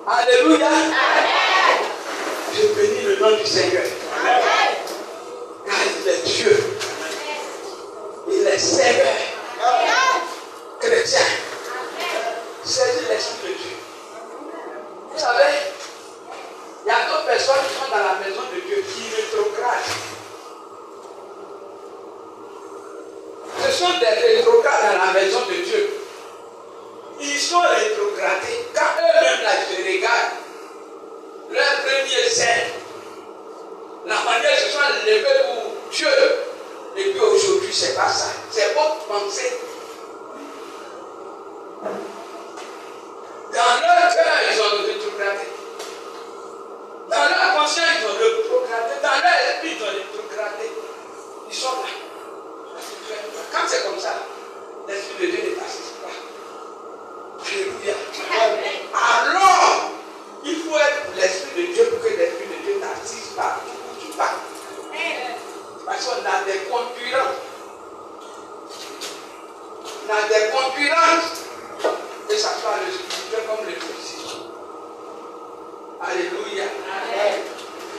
Alléluia. Je bénis le nom du Seigneur. Car il est Dieu. Il est Seigneur. Chrétien. Saisis l'Esprit de Dieu. Vous savez, il y a d'autres personnes qui sont dans la maison de Dieu qui rétrogradent. Ce sont des rétrogrades dans la maison de Dieu. Ils sont rétrogradés. Quand eux-mêmes là, je regarde, leur premier scène, la manière ils se sont levés pour Dieu. Et puis aujourd'hui, c'est pas ça. C'est votre pensée. Dans leur cœur, ils ont rétrogradé. Dans leur conscience, ils ont rétrogradé. Dans leur esprit, ils ont rétrogradé. Ils sont là. Quand c'est comme ça, l'Esprit de Dieu ne passe pas. Alléluia. Alors, il faut être l'Esprit de Dieu pour que l'Esprit de Dieu n'assise pas où tu vas. Parce qu'on a des concurrents. On a des concurrents. Et ça soit le spirituel comme le physique. Alléluia. Amen.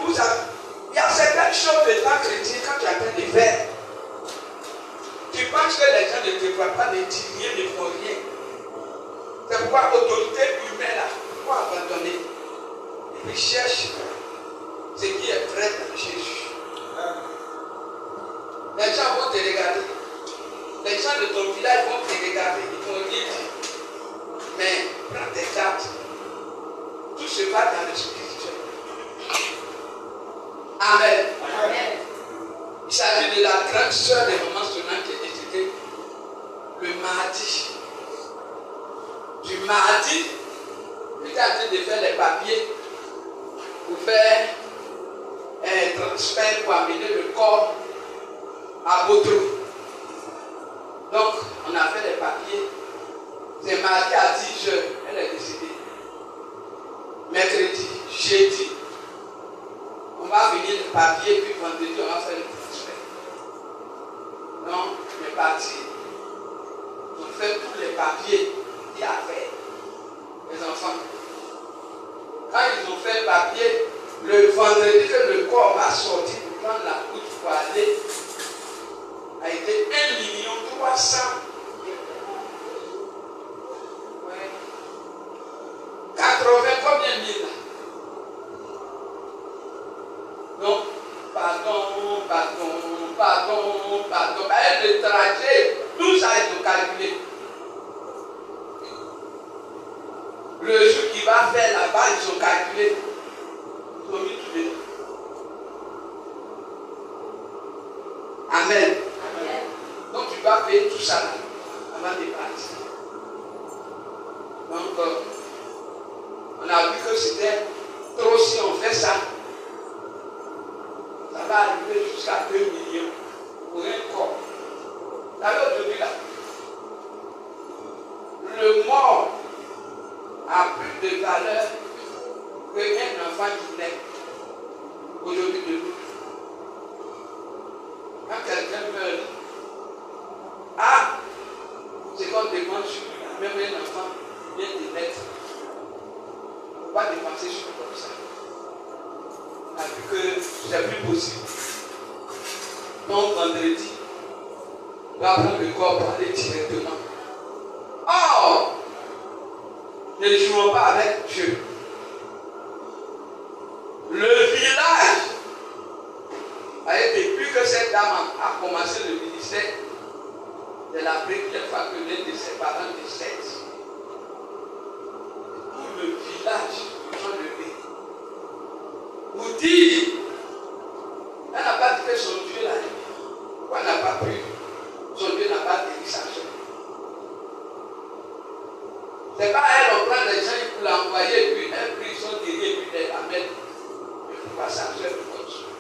Vous savez, il y a certaines choses de temps chrétien quand tu attends de faire. Tu penses que les gens ne te voient pas, ne disent rien, ne font rien. C'est pourquoi l'autorité humaine, il faut abandonner. Et puis cherche ce qui est vrai dans Jésus. Les gens vont te regarder. Les gens de ton village vont te regarder. Ils vont dire, mais prends tes gardes. Tout se passe dans le spirituel. Amen. Amen. Il s'agit de la grande sœur de maman Sonan qui est décédée le mardi. Du mardi, j'étais en train de faire les papiers pour faire un transfert pour amener le corps à Baudrou. Donc, on a fait les papiers. C'est mardi à 10h, elle est décédée. Mercredi, jeudi, on va venir le papier, puis vendredi, on va faire le transfert. Donc, on est parti. On fait tous les papiers qu'il y a à faire. Les enfants. Quand ils ont fait le papier, le vendredi que le corps va sortir pour prendre la route pour aller, a été 1 300 000. Ouais. 80 combien mille là? Donc, pardon. Le trajet, tout ça ils ont calculé. Le jour qu'il va faire là-bas, ils ont calculé. Ils ont mis tout dedans. Amen. Amen. Donc tu vas payer tout ça là, avant de partir. Donc, on a vu que c'était trop si on fait ça. Ça va arriver jusqu'à 2 millions pour un corps. Vous savez aujourd'hui là, le mort a plus de valeur qu'un enfant qui naît aujourd'hui de nous. Quand quelqu'un meurt, c'est qu'on demande sur lui, même un enfant vient de naître. On ne peut pas dépenser sur lui comme ça. On a vu que c'est plus possible. Donc vendredi, on va prendre le corps pour aller directement. Or, ne jouons pas avec Dieu. Le village, depuis que cette dame a commencé le ministère, c'est la première fois que l'un de ses parents décède. Tout le village sont levés. Vous dites, elle n'a pas dit que son Dieu l'a aimé. Pourquoi elle n'a pas pu? Son Dieu n'a pas guéri sa soeur. C'est pas elle, on prend les gens pour l'envoyer, puis un prix, ils sont guéris, puis ils l'amènent. Mais pourquoi sa soeur ne continue?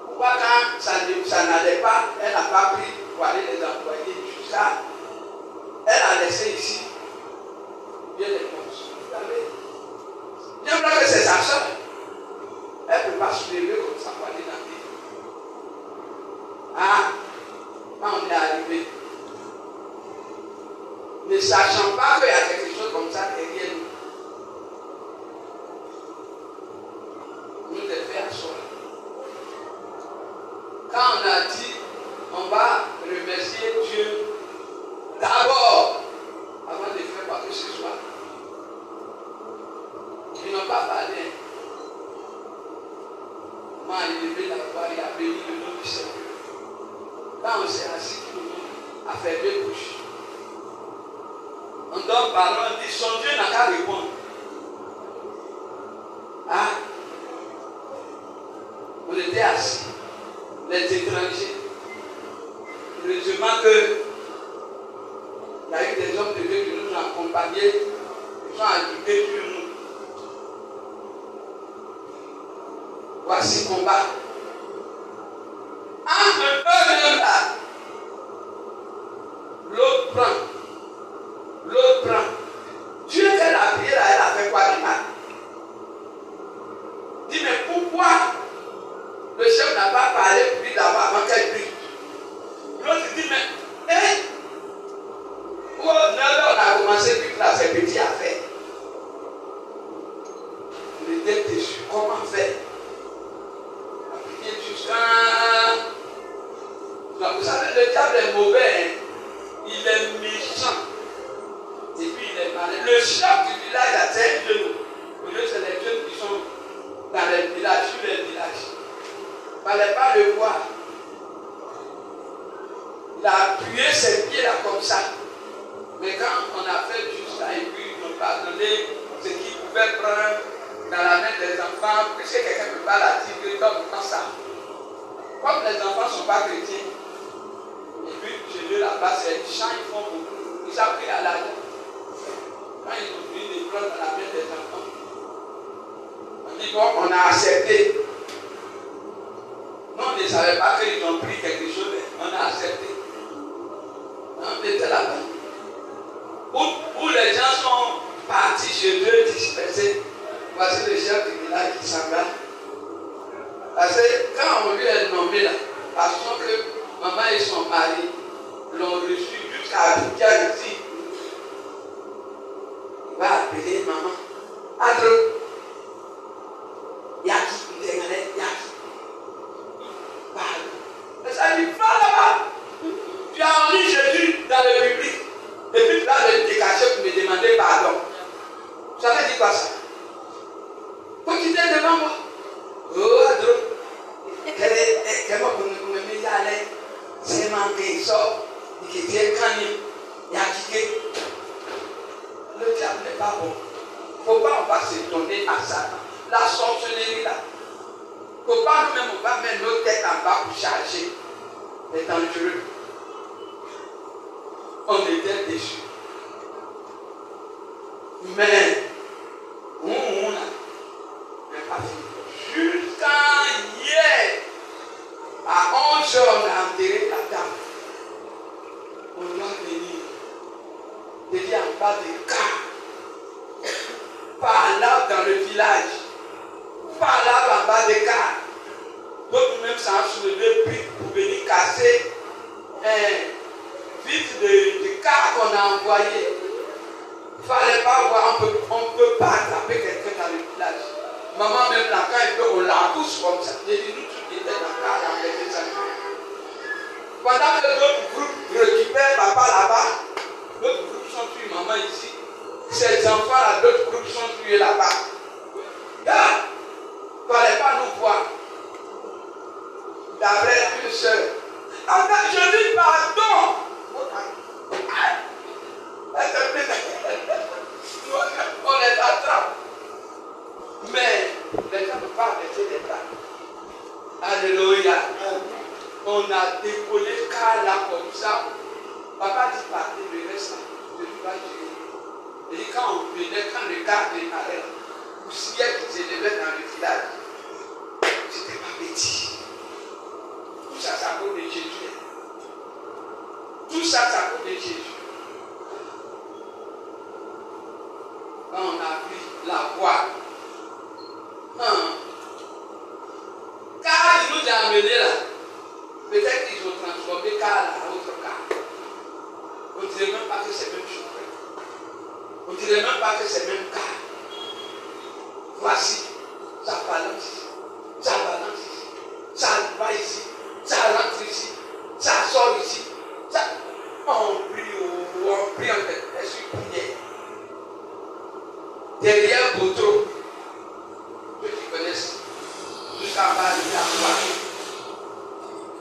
Pourquoi quand ça n'allait pas, elle n'a pas pris pour aller les envoyer jusqu'à. Elle a laissé ici. Bien les choses. Vous savez? J'aimerais que c'est sa soeur. Elle ne peut pas se lever comme ça pour aller dans la vie. Quand on est arrivé, ne sachant pas qu'il y a quelque chose comme ça derrière nous. a dit, on va remercier Dieu d'abord, avant de faire quoi que ce soit. Ils n'ont pas parlé. Moi, il est levé la voix, il a béni le nom du Seigneur. Quand on s'est assis, tout le monde a fait deux bouches. On donne parole, on dit, son Dieu n'a qu'à répondre. Ah, on était assis, les étrangers. Heureusement que il y a eu des hommes de Dieu qui nous ont accompagnés, qui sont ajoutés sur nous. Voici le combat. Entre eux-mêmes là, l'autre prend. Dieu qu'elle a prié là, elle a fait quoi du mal? Dis, mais pourquoi le chef n'a pas parlé pour lui d'abord avant qu'elle prie? L'autre dit, mais, on a commencé puis là, ces petites affaires. On était déçus. Comment faire? On a prié jusqu'à. Vous savez, le diable est mauvais, hein? Il est méchant. Et puis il est malin. Le chef du village a ses genoux. Au lieu, c'est les jeunes qui sont dans les villages, sur les villages. Il ne fallait pas le voir. Il a appuyé ses pieds là comme ça. Mais quand on a fait juste ça, et puis ils nous pardonné ce qu'ils pouvaient prendre dans la main des enfants, puisque quelqu'un ne peut pas la dire que comme ça. Comme les enfants ne sont pas chrétiens, et puis chez eux là-bas, c'est des chants, ils font beaucoup. Ils apprennent à l'argent. Quand ils ont fini de prendre dans la main des enfants, on dit bon, on a accepté. Nous, on ne savait pas qu'ils ont pris quelque chose, mais on a accepté. On était là-bas. Où les gens sont partis chez eux, dispersés. Voici le chef du village qui s'en va. Parce que quand on lui a nommé là, parce que maman et son mari l'ont reçu jusqu'à Abidjan ici. Il va appeler maman. Adro. Yaki, il est Yaki. Parle. Et ça dit, va là-bas. Tu as enlevé Jésus dans le public. Et puis tu vas le décacher pour me demander pardon. Ça veut dire quoi ça? Faut quitter devant moi. Oh, Adro. Comment vous me mettez à l'aise? C'est manqué, il sort. Il dit, il y a quitté. Le diable n'est pas bon. Il ne faut pas on va s'étonner à ça. La sorcellerie là. Il ne faut pas nous-mêmes on va mettre nos têtes en bas pour charger. C'est dangereux. On était déçus. Mais, on n'a pas fini. Jusqu'à hier, à 11h, on a enterré la dame. On doit venir. Il y a en bas des cas. Par là dans le village. Par là en bas des cas. D'autres même s'en soulevé pour venir casser un vide de cas qu'on a envoyé. Il ne fallait pas voir, on ne peut pas attraper quelqu'un dans le village. Maman même là, quand elle peut, on la pousse comme ça. J'ai dit, nous tous qui étaient dans le cas, dans les amis. Pendant que d'autres groupes récupèrent papa là-bas, d'autres groupes sont tués maman ici. Ces enfants-là, d'autres groupes sont tués là-bas. Là, il ne fallait pas nous voir. D'après une soeur. Attends, je dis pardon. On les attrape. Mais les gens ne peuvent pas arrêter les bras. Alléluia. On a décollé car là comme ça. Papa dit partez, le reste là, je ne vais pas gérer. Et quand on venait, quand le gars démarrait, le ciel qui s'élevait dans le village, c'était pas petit. Tout ça, ça cause de Jésus. Tout ça, ça cause de Jésus. Quand on a pris la voie, car il nous a amenés là, peut-être qu'ils ont transformé car là en autre car. On ne dirait même pas que c'est le même chauffeur. On ne dirait même pas que c'est le même car. Voici, ça balance ici, ça balance ici, ça va ici, ça rentre ici. derrière Boutro. Ceux qui connaissent, jusqu'à va arriver à voir.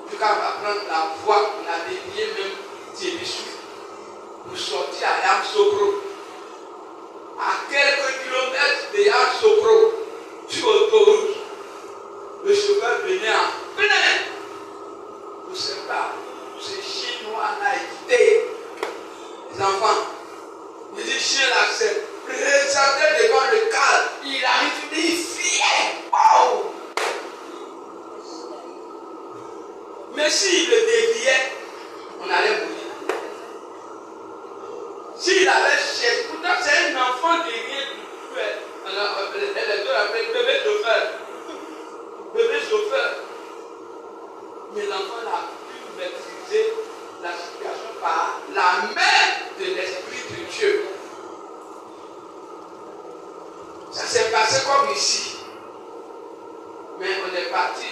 Jusqu'à va prendre la voie, on a dévié même Tébissou pour sortir à Yamsokro. À quelques kilomètres de Yamsokro, sur l'autoroute, le chauffeur venait en plein. Vous ne savez pas, ce Chinois a écouté les enfants. Il dit, chien là, c'est présenté devant le cadre. Il arrive, il dit, fier. Oh! Mais s'il le déviait, on allait mourir. S'il avait cherché, pourtant c'est un enfant de rien du tout. Les deux appellent bébé chauffeur. Bébé chauffeur. Mais l'enfant a pu maîtriser la situation par la main de l'Esprit de Dieu. Ça s'est passé comme ici. Mais on est parti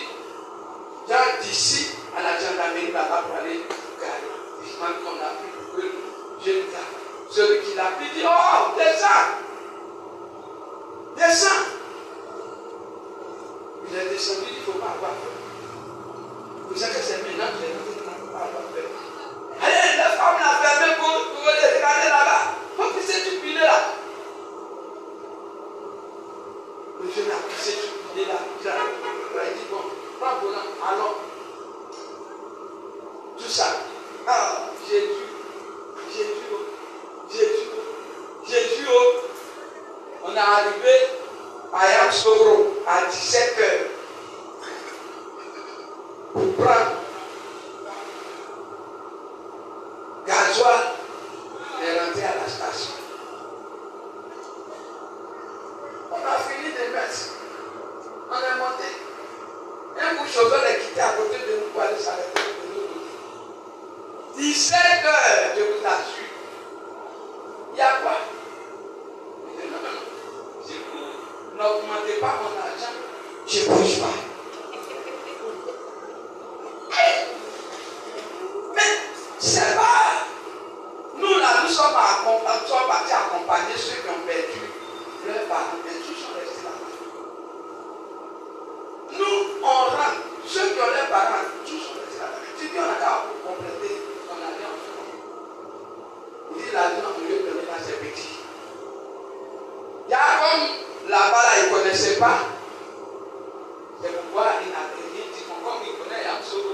genre d'ici à la gendarmerie là-bas pour aller garer. Justement qu'on a pris le jeune gars. Celui qui l'a pris dit, oh, descends. Descends. Il est descendu, il ne faut pas avoir peur. Vous savez que c'est maintenant que il ne faut pas avoir peur. Allez, la femme l'a fermé pour les regarder là-bas. Faut pisser tout pilé là. Le jeune a pissé tout pilé là. Il a dit, bon, prends le volant, allons. Tout ça. Ah, Jésus. On est arrivé à Yamsokro à 17h pour prendre gasoil et rentrer à la station. On a fini de mettre. On est monté. Un bout chauffeur est quitté à côté de nous pour aller s'arrêter de l'autre côté. 17h, je vous assure. Il y a quoi? Si vous n'augmentez pas mon argent, je ne bouge pas. Mais c'est pas. Nous là, nous sommes partis accompagner ceux qui ont perdu leurs parents. Et tous sont restés là-bas. Nous, on rentre. Ceux qui ont leurs parents, tous sont restés là-bas. Si on a qu'à compléter, on a rien en fait. Il dit l'argent, on lui donner à ses petits. Il y a comme là-bas, là, ils ne connaissaient pas. C'est pourquoi il n'avait rien dit. Comme il connaît Yamsokro,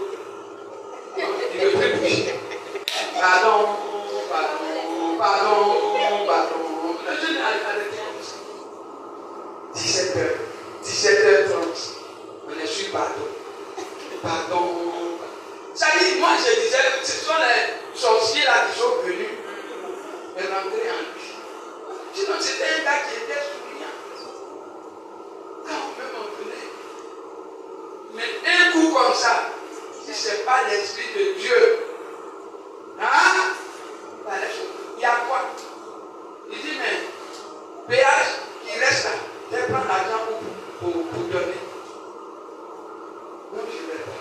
il ne peut plus. Pardon. Le jeune arrive à l'église. 17h30. On est sur le bateau. Pardon. Ça dit, moi je disais, ce sont les sorciers là qui sont venus et rentrer en lui. Sinon, c'était un gars qui était souriant. Quand on peut m'en donner. Mais un coup comme ça, si ce n'est pas l'Esprit de Dieu, hein? Il y a quoi? Il dit, mais péage qui reste là, je vais prendre l'argent pour donner. Non, je ne vais pas.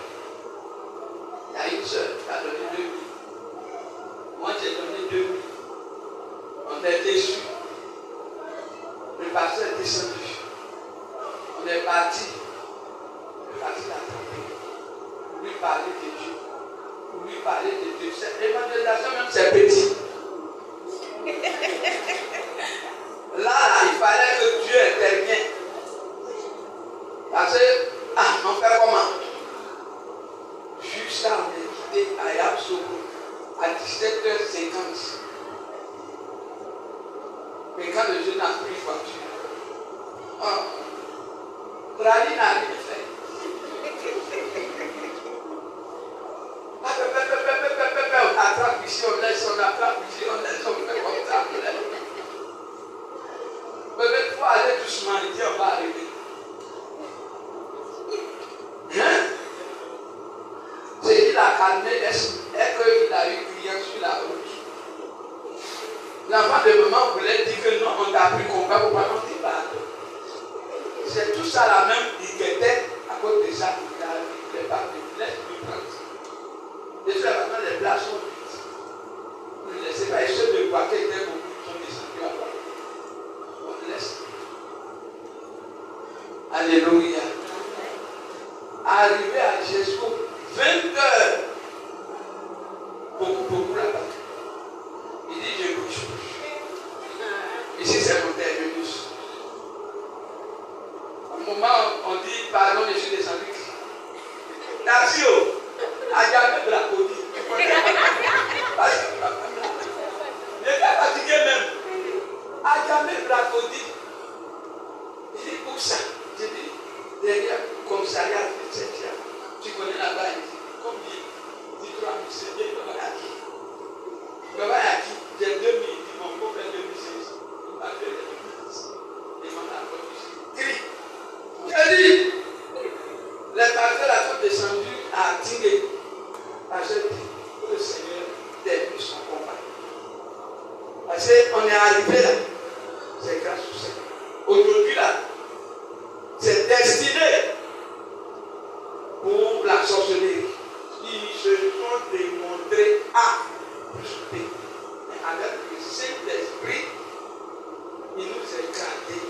Il y a une soeur qui a donné 2 000. Moi, j'ai donné 2 000. On est déçus. Le pasteur est descendu. On est parti. Le pasteur a attrapé. Pour lui parler de Dieu. Pour lui parler de Dieu. Cette évangélisation, même, c'est petit. Là, il fallait que Dieu intervienne. Parce que, on fait comment? Jusqu'à on est quitté à Yamsokro à 17h50. Mais quand le jeune a pris voiture, Rally n'a rien fait. On attrape ici, on laisse, on attrape ici, on laisse, on fait comme ça. Peut-être qu'il faut aller doucement, il dit on va arriver. Hein? Ce qui l'a calmé est qu'il a eu client sur la route. L'enfant de maman voulait dire que non, on t'a pris combat pour pas non dire pas. C'est tout ça la même, il guettait à cause de ça. Il n'est pas de laisse lui prendre. De toute façon, les places sont vides. Vous ne laissez pas, et ceux de Boaké étaient beaucoup, ils sont descendus à Boaké. On laisse. Alléluia. Arrivé à Jésus, 20 heures. Beaucoup là-bas. Il dit, je bouge. Ici, c'est mon terminus. Au moment où on dit, pardon, je suis descendu. Nazio, a jamais de la codie. Il était fatigué même. A jamais de la codie. Il dit, où ça? J'ai dit, derrière le commissariat de Tchétchia. Tu connais là-bas, il dit, combien? Il dit, 3 000, c'est bien, il va à qui? Il va à qui? J'ai 2 000, il dit, mon pauvre 2006. Il m'a fait 2006. Il m'a accordé ici. Crie. J'ai dit, les pasteurs sont descendus à Tingé. Parce que le Seigneur débute son combat. Parce qu'on est arrivé là. C'est grâce au Seigneur. Aujourd'hui là, c'est destiné pour la sorcellerie. Ils se sont démontrés A plus B. Mais avec le Saint-Esprit, il nous a gardés.